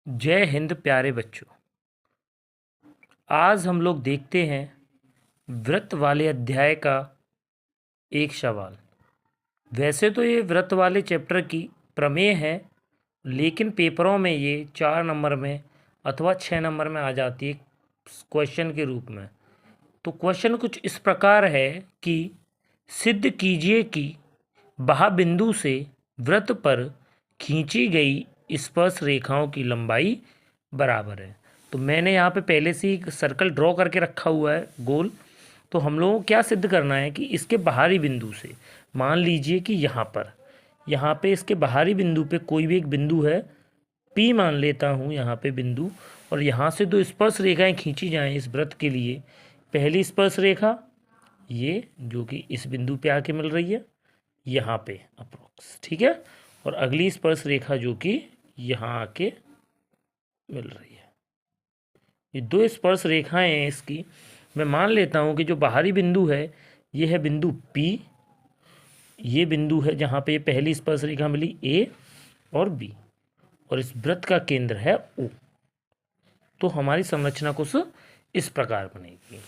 जय हिंद प्यारे बच्चों। आज हम लोग देखते हैं व्रत वाले अध्याय का एक सवाल। वैसे तो ये व्रत वाले चैप्टर की प्रमेय है, लेकिन पेपरों में ये 4 नंबर में अथवा 6 नंबर में आ जाती है क्वेश्चन के रूप में। तो क्वेश्चन कुछ इस प्रकार है कि सिद्ध कीजिए कि बिंदु से वृत्त पर खींची गई स्पर्श रेखाओं की लंबाई बराबर है। तो मैंने यहाँ पे पहले से ही सर्कल ड्रॉ करके रखा हुआ है गोल। तो हम लोगों को क्या सिद्ध करना है कि इसके बाहरी बिंदु से, मान लीजिए कि यहाँ पे इसके बाहरी बिंदु पे कोई भी एक बिंदु है, P मान लेता हूँ यहाँ पे बिंदु, और यहाँ से दो स्पर्श रेखाएं खींची जाएं इस वृत्त के लिए। पहली स्पर्श रेखा ये जो कि इस बिंदु पे आके मिल रही है यहाँ पे अप्रोक्स, ठीक है, और अगली स्पर्श रेखा जो कि यहाँ आके मिल रही है। ये दो स्पर्श रेखाएं हैं इसकी। मैं मान लेता हूँ कि जो बाहरी बिंदु है ये है बिंदु P, ये बिंदु है जहाँ पे ये पहली स्पर्श रेखा मिली A और B, और इस वृत्त का केंद्र है O। तो हमारी संरचना कुछ इस प्रकार बनेगी,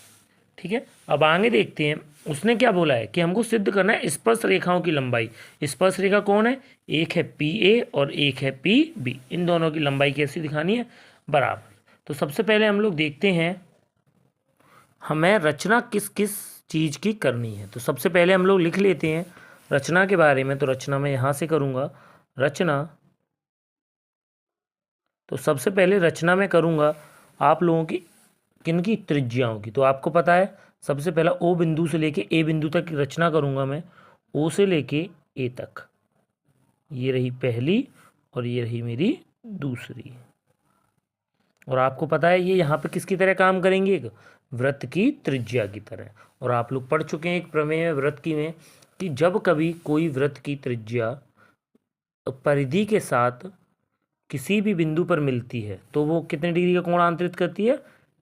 ठीक है। अब आगे देखते हैं उसने क्या बोला है कि हमको सिद्ध करना है स्पर्श रेखाओं की लंबाई। स्पर्श रेखा कौन है? एक है PA और एक है PB। इन दोनों की लंबाई कैसी दिखानी है? बराबर। तो सबसे पहले हम लोग देखते हैं हमें रचना किस किस चीज़ की करनी है। तो सबसे पहले हम लोग लिख लेते हैं रचना के बारे में। तो रचना मैं यहाँ से करूँगा रचना। तो सबसे पहले रचना में करूँगा आप लोगों की किन की त्रिज्याओं की। तो आपको पता है सबसे पहला O बिंदु से लेके A बिंदु तक रचना करूँगा मैं, O से लेके A तक। ये रही पहली और ये रही मेरी दूसरी। और आपको पता है ये यहाँ पे किसकी तरह काम करेंगे? एक वृत्त की त्रिज्या की तरह। और आप लोग पढ़ चुके हैं एक प्रमेय है वृत्त की में कि जब कभी कोई वृत्त की त्रिज्या परिधि के साथ किसी भी बिंदु पर मिलती है तो वो कितने डिग्री का कोण आंतरित करती है?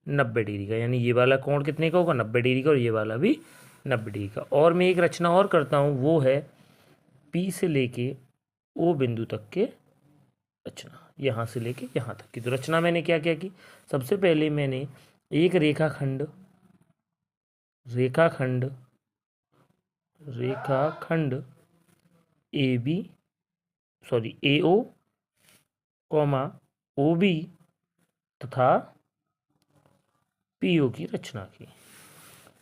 90 डिग्री का। यानी ये वाला कोण कितने का होगा? 90 डिग्री का, और ये वाला भी 90 डिग्री का। और मैं एक रचना और करता हूँ, वो है P से लेके O बिंदु तक के रचना, यहाँ से लेके यहाँ तक की। तो रचना मैंने क्या क्या की? सबसे पहले मैंने एक रेखाखंड AO कॉमा OB तथा PO की रचना की।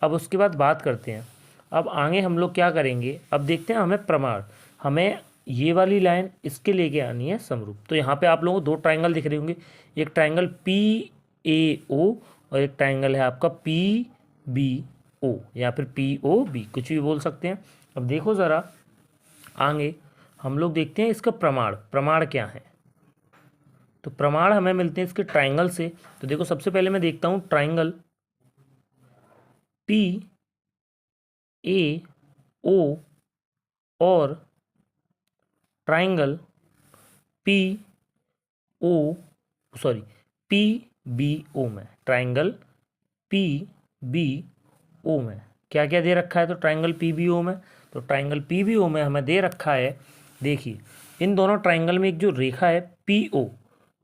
अब उसके बाद बात करते हैं, अब आगे हम लोग क्या करेंगे। अब देखते हैं हमें प्रमाण, हमें ये वाली लाइन इसके लेके आनी है समरूप। तो यहाँ पे आप लोगों को दो ट्रायंगल दिख रहे होंगे, एक ट्रायंगल PAO और एक ट्रायंगल है आपका PBO या फिर POB, कुछ भी बोल सकते हैं। अब देखो ज़रा आगे हम लोग देखते हैं इसका प्रमाण क्या है। तो प्रमाण हमें मिलते हैं इसके ट्रायंगल से। तो देखो सबसे पहले मैं देखता हूँ ट्रायंगल PAO और ट्रायंगल PBO में, ट्रायंगल PBO में क्या क्या दे रखा है? तो ट्रायंगल PBO में, तो ट्रायंगल PBO में हमें दे रखा है, देखिए इन दोनों ट्रायंगल में एक जो रेखा है PO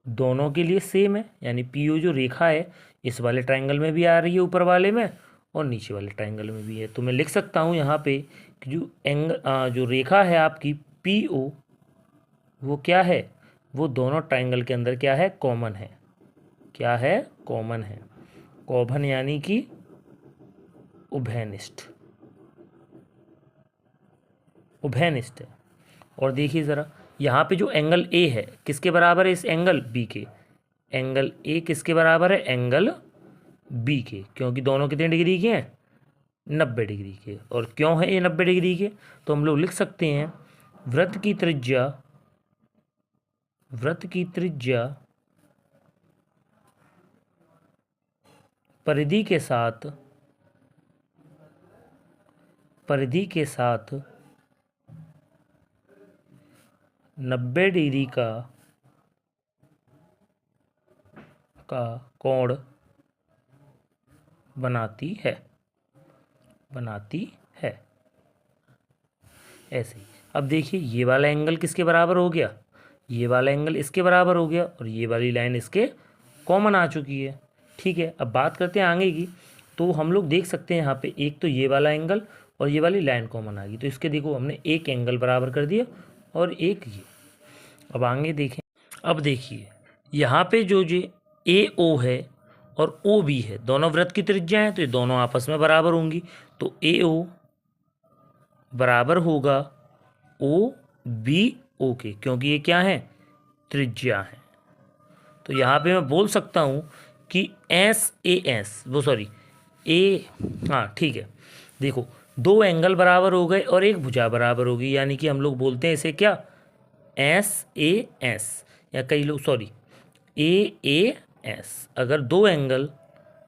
दोनों के लिए सेम है। यानी PO जो रेखा है इस वाले ट्रायंगल में भी आ रही है, ऊपर वाले में, और नीचे वाले ट्रायंगल में भी है। तो मैं लिख सकता हूँ यहाँ पे कि जो रेखा है आपकी PO वो क्या है? वो दोनों ट्रायंगल के अंदर क्या है? कॉमन है। क्या है? कॉमन है। कॉमन यानी कि उभयनिष्ठ है। और देखिए ज़रा यहाँ पे जो एंगल A है किसके बराबर है? इस एंगल B के। एंगल A किसके बराबर है? एंगल B के। क्योंकि दोनों कितने डिग्री के हैं? 90 डिग्री के। और क्यों है ये 90 डिग्री के? तो हम लोग लिख सकते हैं वृत्त की त्रिज्या परिधि के साथ 90 डिग्री का कोण बनाती है। ऐसे ही अब देखिए ये वाला एंगल किसके बराबर हो गया? ये वाला एंगल इसके बराबर हो गया और ये वाली लाइन इसके कॉमन आ चुकी है। ठीक है, अब बात करते हैं आगे की। तो हम लोग देख सकते हैं यहाँ पे एक तो ये वाला एंगल और ये वाली लाइन कॉमन आ गई, तो इसके देखो हमने एक एंगल बराबर कर दिया और एक ये। अब आगे देखें, अब देखिए यहाँ पे जो ए ओ है और ओ बी है, दोनों वृत्त की त्रिज्या हैं, तो ये दोनों आपस में बराबर होंगी। तो ए ओ बराबर होगा ओ बी ओ के, क्योंकि ये क्या है, त्रिज्या है। तो यहाँ पे मैं बोल सकता हूँ कि एस ए एस वो सॉरी ए, हाँ ठीक है, देखो दो एंगल बराबर हो गए और एक भुजा बराबर होगी, यानी कि हम लोग बोलते हैं इसे क्या, एस ए एस, या कई लोग सॉरी ए एस। अगर दो एंगल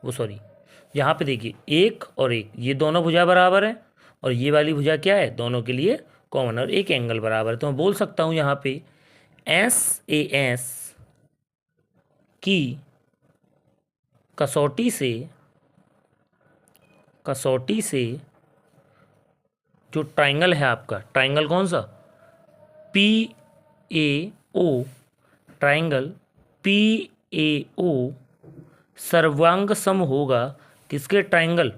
वो सॉरी यहाँ पे देखिए एक और एक, ये दोनों भुजा बराबर हैं और ये वाली भुजा क्या है, दोनों के लिए कॉमन, और एक एंगल बराबर है। तो मैं बोल सकता हूँ यहाँ पे एस ए एस की कसौटी से जो ट्राइंगल है आपका, ट्राइंगल कौन सा, P A O, triangle P A O सर्वांग सम होगा किसके, ट्राइंगल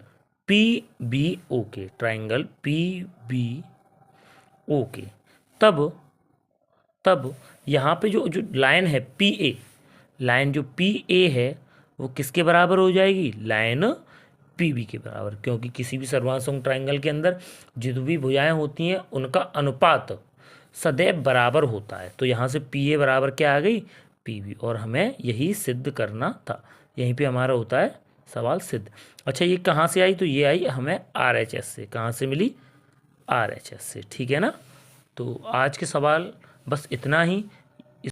पी बी ओ के, ट्राइंगल पी बी ओ के। तब यहाँ पे जो लाइन है पी ए, लाइन जो पी ए है वो किसके बराबर हो जाएगी, लाइन पी बी के बराबर, क्योंकि किसी भी सर्वांग ट्राइंगल के अंदर जो भी भुजाएं होती हैं उनका अनुपात सदैव बराबर होता है। तो यहाँ से पी ए बराबर क्या आ गई, पी बी, और हमें यही सिद्ध करना था। यहीं पे हमारा होता है सवाल सिद्ध। अच्छा ये कहाँ से आई, तो ये आई हमें RHS से। कहाँ से मिली, RHS से। ठीक है ना। तो आज के सवाल बस इतना ही।